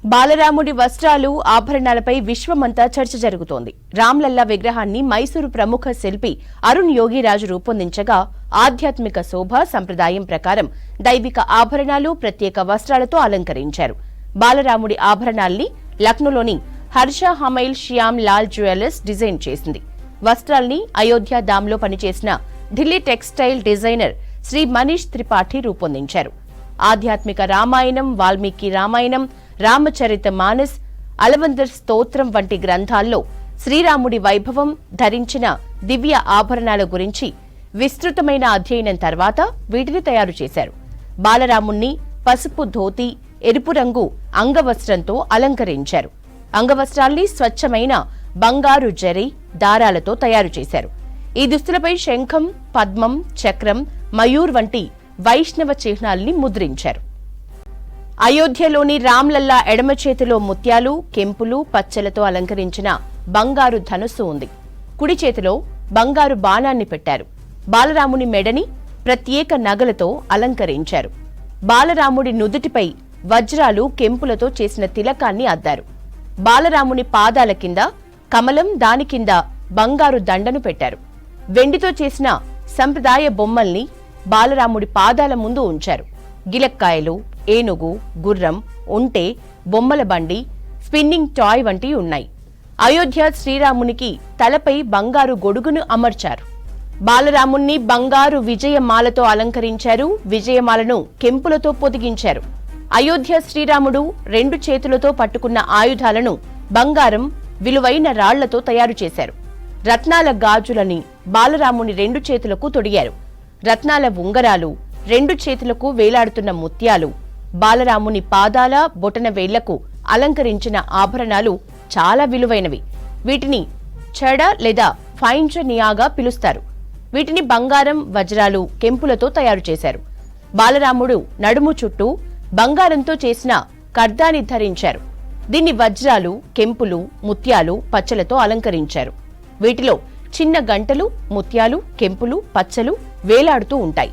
బాలరాముడి వస్త్రాలు ఆభరణాలపై విశ్వమంతా చర్చ జరుగుతోంది. రామ్లల్లా విగ్రహాన్ని మైసూరు ప్రముఖ శిల్పి అరుణ్ యోగిరాజు రూపొందించగా ఆధ్యాత్మిక శోభ సంప్రదాయం ప్రకారం దైవిక ఆభరణాలు ప్రత్యేక వస్త్రాలతో అలంకరించారు. బాలరాముడి ఆభరణాల్ని లక్నోలోని హర్ష హమైల్ శ్యామ్ లాల్ జ్యువెలర్స్ డిజైన్ చేసింది. వస్త్రాల్ని అయోధ్య ధామ్లో పనిచేసిన ఢిల్లీ టెక్స్టైల్ డిజైనర్ శ్రీ మనీష్ త్రిపాఠి రూపొందించారు. ఆధ్యాత్మిక రామాయణం, వాల్మీకి రామాయణం, రామచరిత మానస్, అలవందర్ స్తోత్రం వంటి గ్రంథాల్లో శ్రీరాముడి వైభవం, ధరించిన దివ్య ఆభరణాల గురించి విస్తృతమైన అధ్యయనం తర్వాత వీటిని తయారు చేశారు. బాలరాముణ్ణి పసుపు ధోతి, ఎరుపు రంగు అంగవస్త్రంతో అలంకరించారు. అంగవస్త్రాల్ని స్వచ్ఛమైన బంగారు జరీ, దారాలతో తయారు చేశారు. ఈ దుస్తులపై శంఖం, పద్మం, చక్రం, మయూర్ వంటి వైష్ణవ చిహ్నాల్ని ముద్రించారు. అయోధ్యలోని రామ్లల్లా ఎడమ చేతిలో ముత్యాలు, కెంపులు, పచ్చలతో అలంకరించిన బంగారు ధనుస్సు ఉంది. కుడి చేతిలో బంగారు బాణాన్ని పెట్టారు. బాలరాముని మెడని ప్రత్యేక నగలతో అలంకరించారు. బాలరాముడి నుదుటిపై వజ్రాలు, కెంపులతో చేసిన తిలకాన్ని అద్దారు. బాలరాముని పాదాల కింద కమలం, దాని కింద బంగారు దండను పెట్టారు. వెండితో చేసిన సంప్రదాయ బొమ్మల్ని బాలరాముడి పాదాల ముందు ఉంచారు. గిలక్కాయలు, ఏనుగు, గుర్రం, ఒంటె, బొమ్మల బండి, స్పిన్నింగ్ టాయ్ వంటివి ఉన్నాయి. అయోధ్య శ్రీరామునికి తలపై బంగారు గొడుగును అమర్చారు. బాలరాముణ్ణి బంగారు విజయమాలతో అలంకరించారు. విజయమాలను కెంపులతో పొదిగించారు. అయోధ్య శ్రీరాముడు రెండు చేతులతో పట్టుకున్న ఆయుధాలను బంగారం, విలువైన రాళ్లతో తయారు చేశారు. రత్నాల గాజులని బాలరాముని రెండు చేతులకు తొడిగారు. రత్నాల ఉంగరాలు, రెండు చేతులకు వేలాడుతున్న ముత్యాలు, బాలరాముని పాదాల, బొటన వేళ్లకు అలంకరించిన ఆభరణాలు చాలా విలువైనవి. వీటిని చడ లేదా ఫైంజనియాగా పిలుస్తారు. వీటిని బంగారం, వజ్రాలు, కెంపులతో తయారు చేశారు. బాలరాముడు నడుము చుట్టూ బంగారంతో చేసిన కర్దాని ధరించారు. దీన్ని వజ్రాలు, కెంపులు, ముత్యాలు, పచ్చలతో అలంకరించారు. వీటిలో చిన్న గంటలు, ముత్యాలు, కెంపులు, పచ్చలు వేలాడుతూ ఉంటాయి.